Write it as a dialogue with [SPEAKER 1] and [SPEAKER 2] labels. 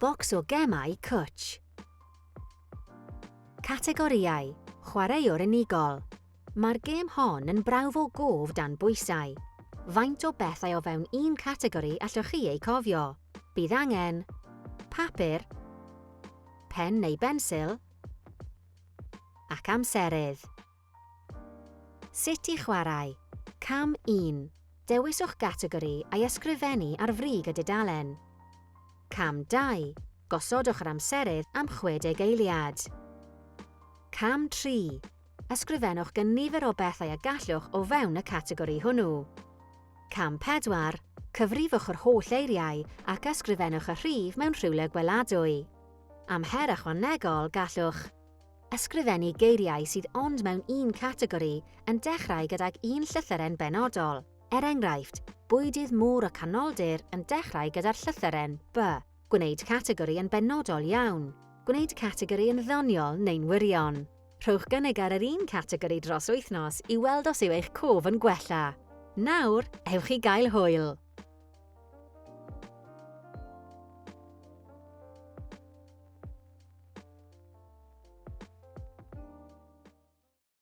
[SPEAKER 1] Bocs o gemau Cwtsh. Categorïau, chwaraewr unigol. Mae'r gêm hon yn brawf o gof dan bwysau. Faint o bethau o fewn un categori allwch chi eu cofio? Bydd angen papur, pen neu bensil, ac amserydd. Sut i chwarae? Cam 1. Dewiswch categori a'i ysgrifennu ar frig y dudalen. Cam 2. Gosodwch yr amserydd am 60 eiliad. Cam 3. Ysgrifennwch nifer o bethau a gallwch o fewn y categori hwnnw. Cam 4. Cyfrifwch yr holl eiriau ac ysgrifennwch y rhif mewn rhywle gweladwy. Am her ychwanegol gallwch ysgrifennu geiriau sydd ond mewn un categori yn dechrau gydag un llythyren benodol. Er enghraifft, bwydydd môr y canoldir yn dechrau gyda'r llythyren B. Gwneud categori yn benodol iawn. Gwneud categori yn ddoniol neu'n wirion. Rhowch gynnig ar yr un categori dros wythnos i weld os yw eich cof yn gwella. Nawr, ewch i gael hwyl!